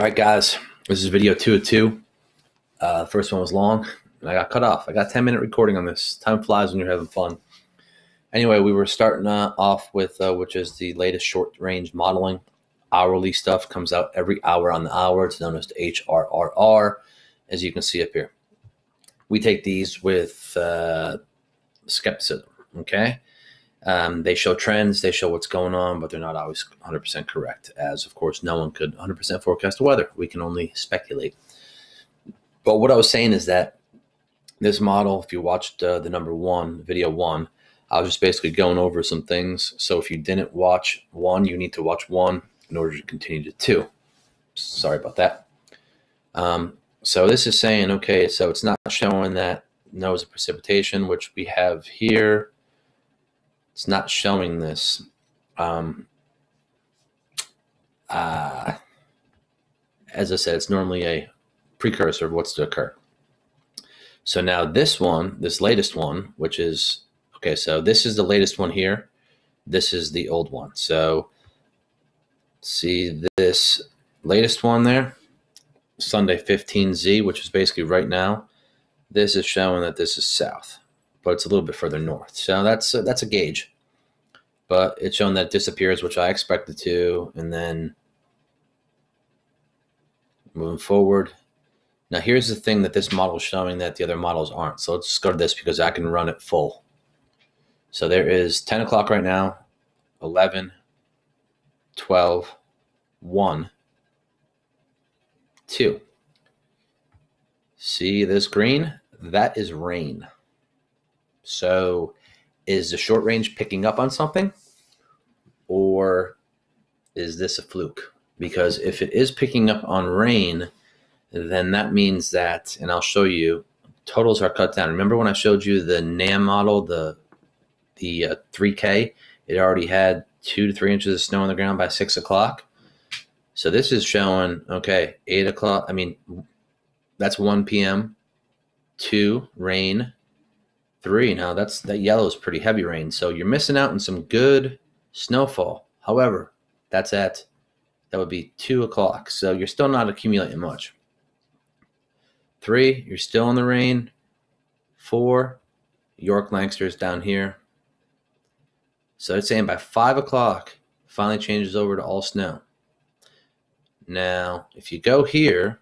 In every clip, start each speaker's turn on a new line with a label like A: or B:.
A: All right, guys, this is video 2 of 2. The first one was long, and I got cut off. I got 10-minute recording on this. Time flies when you're having fun. Anyway, we were starting off with which is the latest short-range modeling. Hourly stuff comes out every hour on the hour. It's known as the HRRR, as you can see up here. We take these with skepticism, okay? They show trends, they show what's going on, but they're not always 100% correct, as, of course, no one could 100% forecast the weather. We can only speculate. But what I was saying is that this model, if you watched the number 1, video 1, I was just basically going over some things. So if you didn't watch 1, you need to watch 1 in order to continue to 2. Sorry about that. So this is saying, okay, so it's not showing that no's of precipitation, which we have here. It's not showing this. As I said, it's normally a precursor of what's to occur. So now this one, this latest one, which is, okay, so this is the latest one here. This is the old one. So see this latest one there, Sunday 15Z, which is basically right now. This is showing that this is south, but it's a little bit further north. So that's a gauge. But it's showing that it disappears, which I expected to, and then moving forward. Now here's the thing that this model is showing that the other models aren't. So let's go to this because I can run it full. So there is 10 o'clock right now, 11, 12, 1, 2. See this green? That is rain. So is the short range picking up on something, or is this a fluke? Because if it is picking up on rain, then that means that, and I'll show you, totals are cut down. Remember when I showed you the NAM model, the 3K, it already had 2 to 3 inches of snow on the ground by 6 o'clock. So this is showing, okay, 8 o'clock, I mean, that's 1 p.m., 2, rain, 3. Now that yellow is pretty heavy rain. So you're missing out on some good snowfall. However, that would be 2 o'clock. So you're still not accumulating much. 3, you're still in the rain. 4, York Lancaster is down here. So it's saying by 5 o'clock, finally changes over to all snow. Now, if you go here,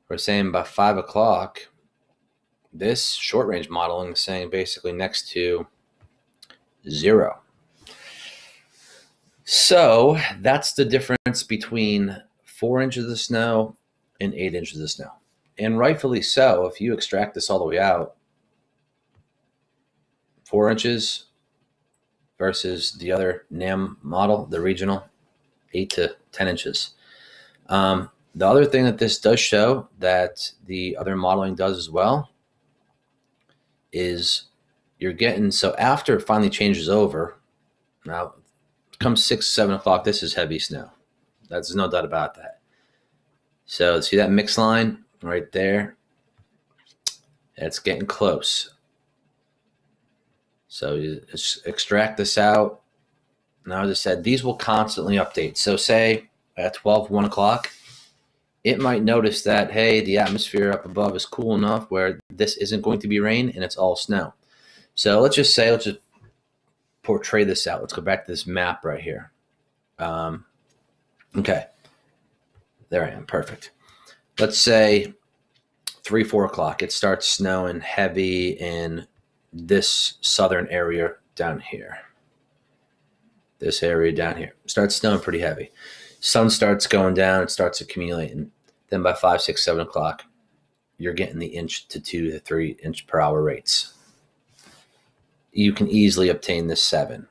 A: we're saying by 5 o'clock, this short range modeling is saying basically next to 0. So that's the difference between 4 inches of snow and 8 inches of snow. And rightfully so, if you extract this all the way out, 4 inches versus the other NAM model, the regional, 8 to 10 inches. The other thing that this does show that the other modeling does as well is you're getting, so after it finally changes over, now comes 6, 7 o'clock, this is heavy snow. There's no doubt about that. So see that mix line right there? It's getting close. So you extract this out. Now, as I said, these will constantly update. So say at 12, 1 o'clock, it might notice that, hey, the atmosphere up above is cool enough where this isn't going to be rain and it's all snow. So let's just portray this out. Let's go back to this map right here. Okay. There I am. Perfect. Let's say 3, 4 o'clock. It starts snowing heavy in this southern area down here. This area down here. It starts snowing pretty heavy. Sun starts going down, it starts accumulating. Then by 5, 6, 7 o'clock, you're getting the inch to 2 to 3 inch per hour rates. You can easily obtain this 7.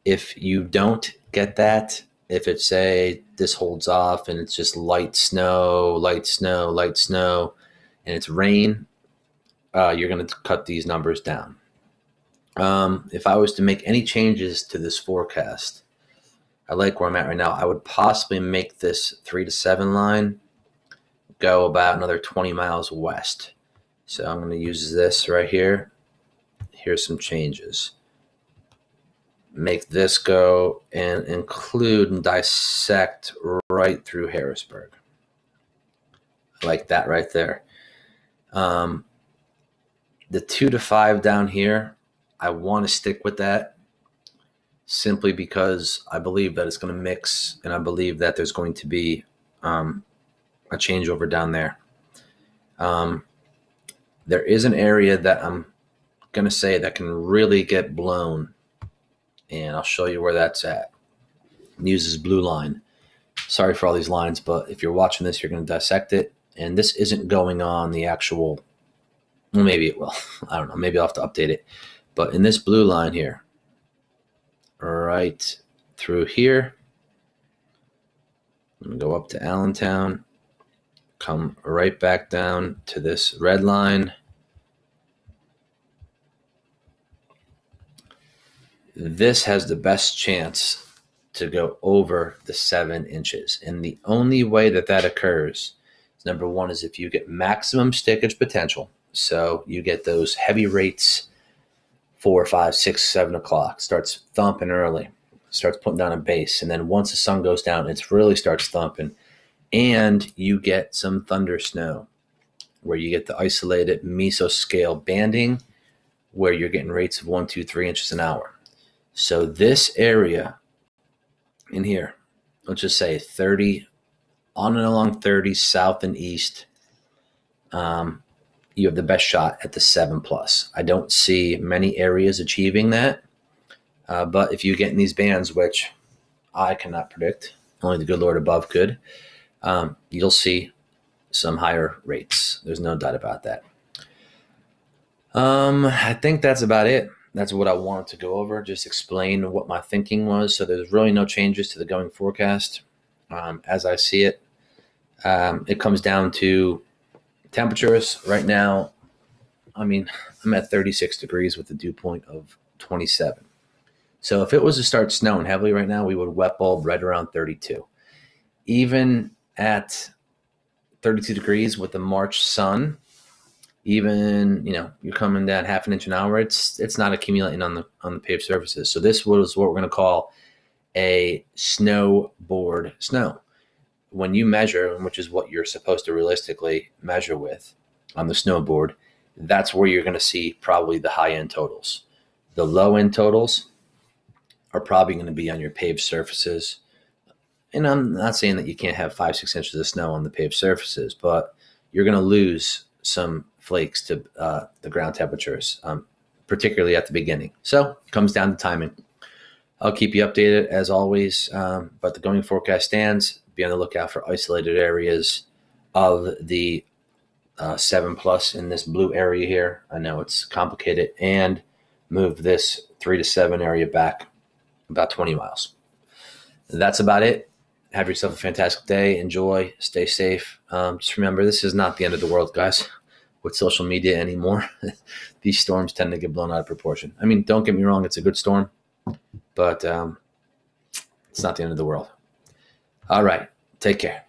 A: If you don't get that, if it's, say, this holds off and it's just light snow, light snow, light snow, and it's rain, you're going to cut these numbers down. If I was to make any changes to this forecast, I like where I'm at right now. I would possibly make this 3 to 7 line go about another 20 miles west. So I'm going to use this right here. Here's some changes. make this go and include and dissect right through Harrisburg. Like that right there. The 2 to 5 down here, I want to stick with that simply because I believe that it's going to mix, and I believe that there's going to be a changeover down there. There is an area that I'm going to say that can really get blown, and I'll show you where that's at. It uses blue line. Sorry for all these lines, but if you're watching this, you're going to dissect it. And this isn't going on the actual, well, maybe it will. I don't know. Maybe I'll have to update it. But in this blue line here, right through here, I'm going to go up to Allentown, come right back down to this red line. This has the best chance to go over the 7 inches. And the only way that that occurs is, number one, is if you get maximum stickage potential. So you get those heavy rates 4, 5, 6, 7 o'clock, starts thumping early, starts putting down a base. And then once the sun goes down, it really starts thumping. And you get some thunder snow where you get the isolated mesoscale banding where you're getting rates of 1, 2, 3 inches an hour. So this area in here, let's just say 30, on and along 30 south and east, you have the best shot at the 7+. I don't see many areas achieving that. But if you get in these bands, which I cannot predict, only the good Lord above could, you'll see some higher rates. There's no doubt about that. I think that's about it. That's what I wanted to go over, just explain what my thinking was. So there's really no changes to the going forecast. As I see it, it comes down to temperatures. Right now, I mean, I'm at 36 degrees with a dew point of 27. So if it was to start snowing heavily right now, we would wet bulb right around 32. Even at 32 degrees with the March sun, even, you're coming down half an inch an hour, it's not accumulating on the paved surfaces. So this was what we're going to call a snowboard snow. When you measure, which is what you're supposed to realistically measure with on the snowboard, that's where you're going to see probably the high-end totals. The low-end totals are probably going to be on your paved surfaces. And I'm not saying that you can't have 5, 6 inches of snow on the paved surfaces, but you're going to lose some flakes to the ground temperatures, particularly at the beginning. So it comes down to timing. I'll keep you updated as always, but the going forecast stands. Be on the lookout for isolated areas of the 7+ in this blue area here. I know it's complicated, and move this 3 to 7 area back about 20 miles. That's about it. Have yourself a fantastic day. Enjoy. Stay safe. Just remember, this is not the end of the world, guys, with social media anymore. These storms tend to get blown out of proportion. I mean, don't get me wrong. It's a good storm, but it's not the end of the world. All right. Take care.